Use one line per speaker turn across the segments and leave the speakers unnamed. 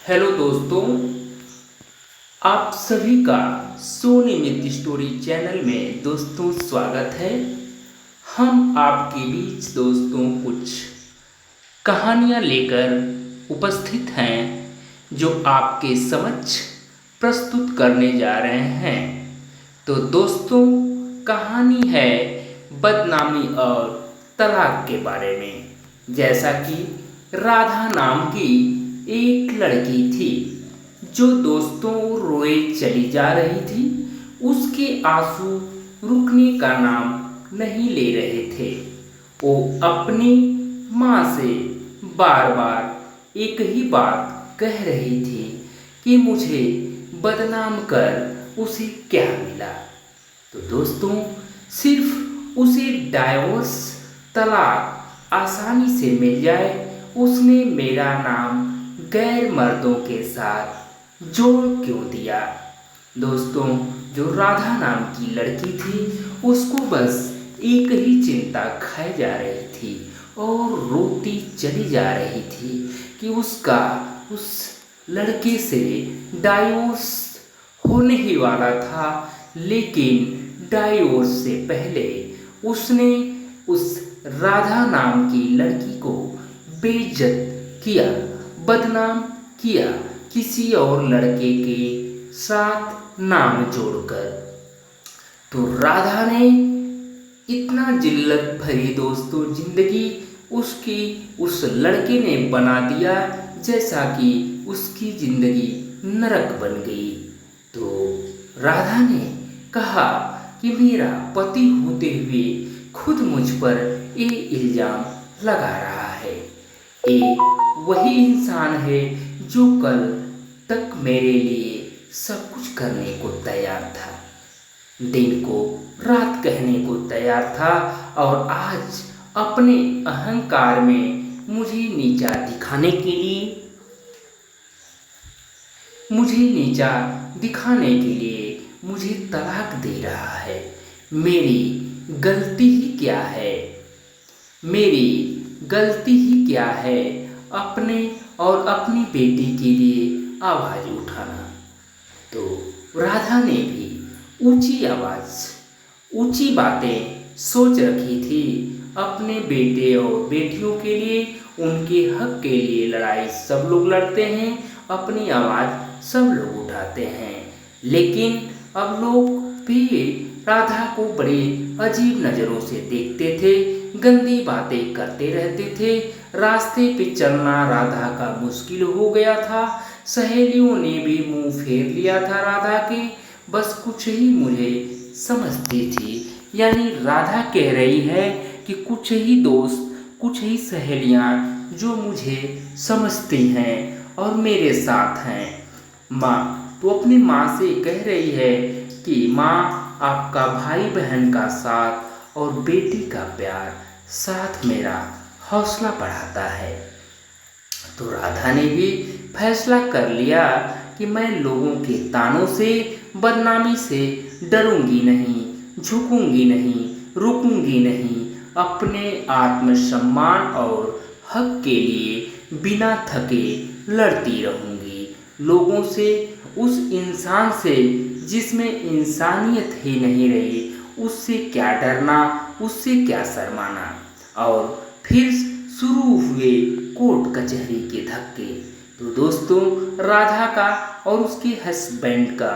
Hello दोस्तों, आप सभी का सोनी मित्र स्टोरी चैनल में दोस्तों स्वागत है। हम आपके बीच दोस्तों कुछ कहानियाँ लेकर उपस्थित हैं जो आपके समक्ष प्रस्तुत करने जा रहे हैं। तो दोस्तों, कहानी है बदनामी और तलाक के बारे में। जैसा कि राधा नाम की एक लड़की थी जो दोस्तों रोए चली जा रही थी। उसके आंसू रुकने का नाम नहीं ले रहे थे। वो अपनी माँ से बार बार एक ही बात कह रही थी कि मुझे बदनाम कर उसे क्या मिला। तो दोस्तों, सिर्फ उसे डाइवोर्स तलाक आसानी से मिल जाए, उसने मेरा नाम गैर मर्दों के साथ जोड़ क्यों दिया। दोस्तों, जो राधा नाम की लड़की थी उसको बस एक ही चिंता खाई जा रही थी और रोती चली जा रही थी कि उसका उस लड़के से डाइवोर्स होने ही वाला था। लेकिन डाइवोर्स से पहले उसने उस राधा नाम की लड़की को बेइज्जत किया, बदनाम किया किसी और लड़के के साथ नाम जोड़कर। तो राधा ने इतना जिल्लत भरी दोस्तों जिंदगी उसकी उस लड़के ने बना दिया जैसा कि उसकी जिंदगी नरक बन गई। तो राधा ने कहा कि मेरा पति होते हुए खुद मुझ पर ये इल्जाम लगा रहा है। ये वही इंसान है जो कल तक मेरे लिए सब कुछ करने को तैयार था, दिन को रात कहने को तैयार था, और आज अपने अहंकार में मुझे नीचा दिखाने के लिए मुझे तलाक दे रहा है। मेरी गलती ही क्या है? मेरी गलती ही क्या है अपने और अपनी बेटी के लिए आवाज़ उठाना। तो राधा ने भी ऊंची आवाज़ ऊंची बातें सोच रखी थी। अपने बेटे और बेटियों के लिए, उनके हक के लिए लड़ाई सब लोग लड़ते हैं, अपनी आवाज़ सब लोग उठाते हैं। लेकिन अब लोग भी राधा को बड़े अजीब नज़रों से देखते थे, गंदी बातें करते रहते थे। रास्ते पे चलना राधा का मुश्किल हो गया था। सहेलियों ने भी मुंह फेर लिया था राधा के। बस कुछ ही मुझे समझती थी, यानी राधा कह रही है कि कुछ ही दोस्त, कुछ ही सहेलियां जो मुझे समझती हैं और मेरे साथ हैं। माँ तो अपनी माँ से कह रही है कि माँ, आपका भाई बहन का साथ और बेटी का प्यार साथ मेरा हौसला बढ़ाता है। तो राधा ने भी फैसला कर लिया कि मैं लोगों के तानों से, बदनामी से डरूंगी नहीं, झुकूंगी नहीं, रुकूंगी नहीं। अपने आत्मसम्मान और हक के लिए बिना थके लड़ती रहूंगी। लोगों से, उस इंसान से जिसमें इंसानियत ही नहीं रही, उससे क्या डरना, उससे क्या शर्माना। और फिर शुरू हुए कोर्ट कचहरी के धक्के। तो दोस्तों, राधा का और उसके हस्बैंड का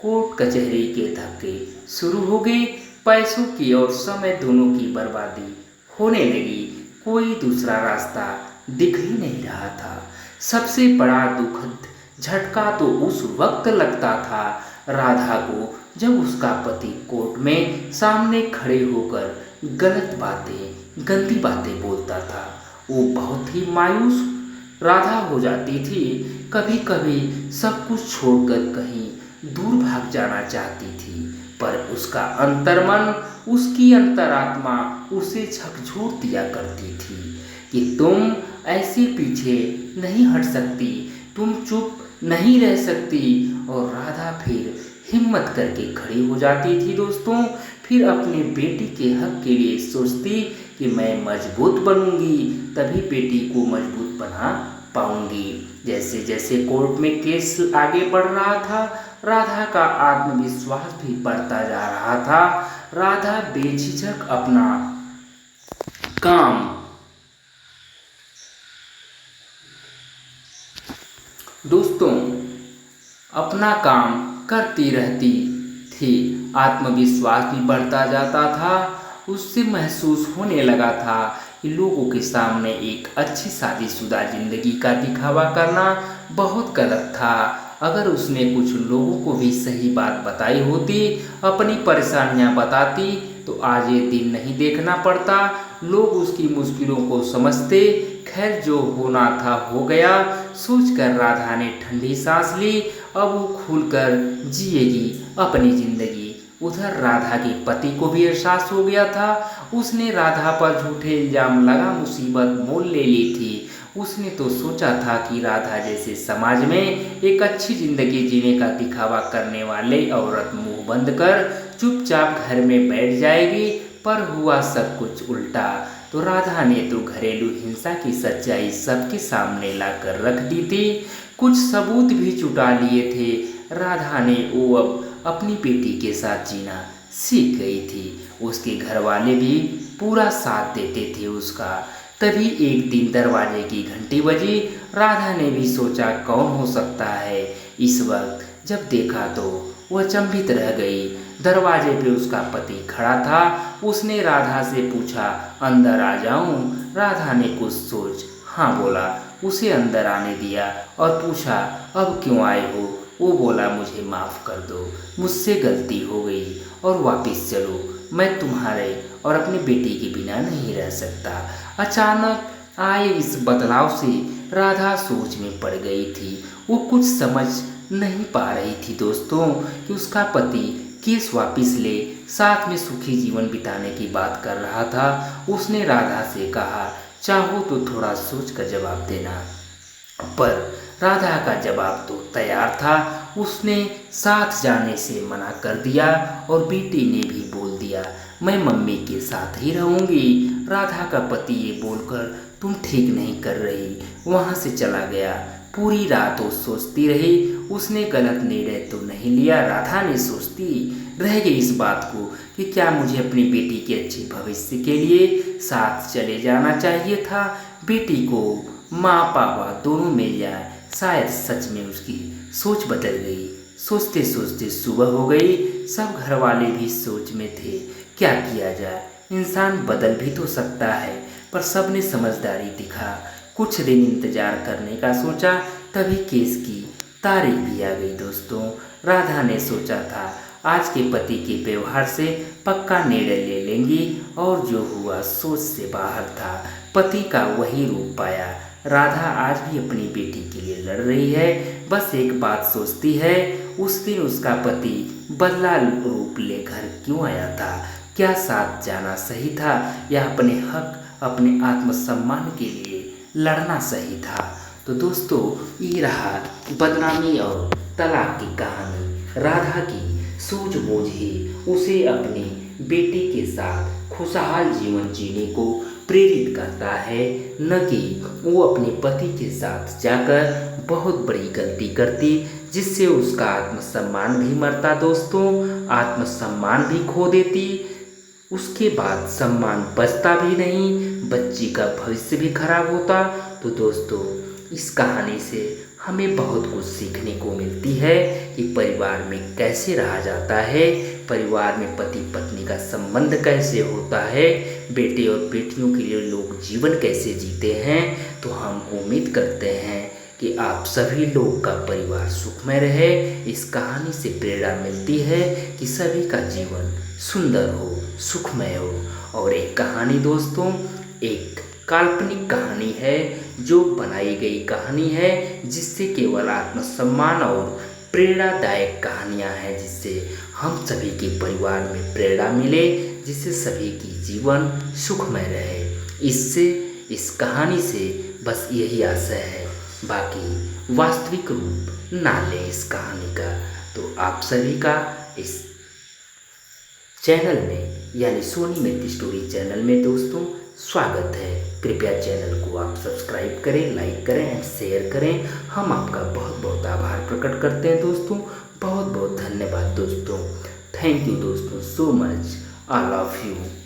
कोर्ट कचहरी के धक्के शुरू हो गए। पैसों की और समय दोनों की बर्बादी होने लगी। कोई दूसरा रास्ता दिख ही नहीं रहा था। सबसे बड़ा दुखद झटका तो उस वक्त लगता था राधा को जब उसका पति कोर्ट में सामने खड़े होकर गलत बातें, गंदी बातें बोलता था। वो बहुत ही मायूस राधा हो जाती थी। कभी कभी सब कुछ छोड़कर कहीं दूर भाग जाना चाहती थी, पर उसका अंतर्मन, उसकी अंतरात्मा उसे झकझोर दिया करती थी कि तुम ऐसे पीछे नहीं हट सकती, तुम चुप नहीं रह सकती। और राधा फिर हिम्मत करके खड़ी हो जाती थी दोस्तों। फिर अपने बेटी के हक के लिए सोचती कि मैं मजबूत बनूंगी, तभी बेटी को मजबूत बना पाऊंगी। जैसे जैसे कोर्ट में केस आगे बढ़ रहा था, राधा का आत्मविश्वास भी बढ़ता जा रहा था। राधा बेझिझक अपना काम दोस्तों अपना काम करती रहती थी। आत्मविश्वास भी बढ़ता जाता था। उससे महसूस होने लगा था कि लोगों के सामने एक अच्छी शादीशुदा जिंदगी का दिखावा करना बहुत गलत था। अगर उसने कुछ लोगों को भी सही बात बताई होती, अपनी परेशानियां बताती, तो आज ये दिन नहीं देखना पड़ता। लोग उसकी मुश्किलों को समझते। खैर, जो होना था हो गया। सोचकर राधा ने ठंडी सांस ली। अब वो खुलकर जिएगी अपनी जिंदगी। उधर राधा के पति को भी एहसास हो गया था। उसने राधा पर झूठे इल्जाम लगा मुसीबत मोल ले ली थी। उसने तो सोचा था कि राधा जैसे समाज में एक अच्छी जिंदगी जीने का दिखावा करने वाले औरत मुंह बंद कर चुपचाप घर में बैठ जाएगी, पर हुआ सब कुछ उल्टा। तो राधा ने तो घरेलू हिंसा की सच्चाई सबके सामने लाकर रख दी थी। कुछ सबूत भी जुटा लिए थे। राधा ने वो अब अपनी बेटी के साथ जीना सीख गई थी। उसके घर वाले भी पूरा साथ देते थे उसका। तभी एक दिन दरवाजे की घंटी बजी। राधा ने भी सोचा कौन हो सकता है। इस वक्त जब देखा तो वह अचंभित रह गई। दरवाजे पे उसका पति खड़ा था। उसने राधा से पूछा, अंदर आ जाऊं? राधा ने कुछ सोच हाँ बोला। उसे अंदर आने दिया और पूछा, अब क्यों आए हो? वो बोला, मुझे माफ़ कर दो, मुझसे गलती हो गई और वापस चलो। मैं तुम्हारे और अपनी बेटी के बिना नहीं रह सकता। अचानक आए इस बदलाव से राधा सोच में पड़ गई थी। वो कुछ समझ नहीं पा रही थी दोस्तों कि उसका पति केस वापस ले साथ में सुखी जीवन बिताने की बात कर रहा था। उसने राधा से कहा, चाहो तो थोड़ा सोच कर जवाब देना। पर राधा का जवाब तो तैयार था। उसने साथ जाने से मना कर दिया और बेटी ने भी बोल दिया, मैं मम्मी के साथ ही रहूंगी। राधा का पति ये बोलकर तुम ठीक नहीं कर रही वहाँ से चला गया। पूरी रात वो सोचती रही, उसने गलत निर्णय तो नहीं लिया। राधा ने सोचती रह गई इस बात को कि क्या मुझे अपनी बेटी के अच्छे भविष्य के लिए साथ चले जाना चाहिए था। बेटी को माँ पापा दोनों मिल जाए, शायद सच में उसकी सोच बदल गई। सोचते सोचते सुबह हो गई। सब घर वाले भी सोच में थे, क्या किया जाए, इंसान बदल भी तो सकता है। पर सबने समझदारी दिखा। कुछ दिन इंतजार करने का सोचा। तभी केस की तारीख भी आ गई दोस्तों। राधा ने सोचा था आज के पति के व्यवहार से पक्का निर्णय ले लेंगी, और जो हुआ सोच से बाहर था। पति का वही रूप पाया। राधा आज भी अपनी बेटी के लिए लड़ रही है। बस एक बात सोचती है, उस दिन उसका पति बदला रूप ले घर क्यों आया था? क्या साथ जाना सही था या अपने हक अपने आत्मसम्मान के लिए लड़ना सही था? तो दोस्तों, ये रहा बदनामी और तलाक की कहानी। राधा की सूझबूझ ही उसे अपनी बेटी के साथ खुशहाल जीवन जीने को प्रेरित करता है, न कि वो अपने पति के साथ जाकर बहुत बड़ी गलती करती, जिससे उसका आत्मसम्मान भी मरता दोस्तों, आत्मसम्मान भी खो देती। उसके बाद सम्मान बचता भी नहीं, बच्ची का भविष्य भी खराब होता। तो दोस्तों, इस कहानी से हमें बहुत कुछ सीखने को मिलती है कि परिवार में कैसे रहा जाता है, परिवार में पति पत्नी का संबंध कैसे होता है, बेटे और बेटियों के लिए लोग जीवन कैसे जीते हैं। तो हम उम्मीद करते हैं कि आप सभी लोग का परिवार सुखमय रहे। इस कहानी से प्रेरणा मिलती है कि सभी का जीवन सुंदर हो, सुखमय हो। और एक कहानी दोस्तों, एक काल्पनिक कहानी है, जो बनाई गई कहानी है, जिससे केवल आत्मसम्मान और प्रेरणादायक कहानियाँ हैं, जिससे हम सभी के परिवार में प्रेरणा मिले, जिससे सभी की जीवन सुखमय रहे। इससे इस कहानी से बस यही आशय है, बाकी वास्तविक रूप ना ले इस कहानी का। तो आप सभी का इस चैनल में यानी सोनी मित्ती स्टोरी चैनल में दोस्तों स्वागत है। कृपया चैनल को आप सब्सक्राइब करें, लाइक करें एंड शेयर करें। हम आपका बहुत बहुत आभार प्रकट करते हैं दोस्तों। बहुत बहुत धन्यवाद दोस्तों। थैंक यू दोस्तों so much. I love you.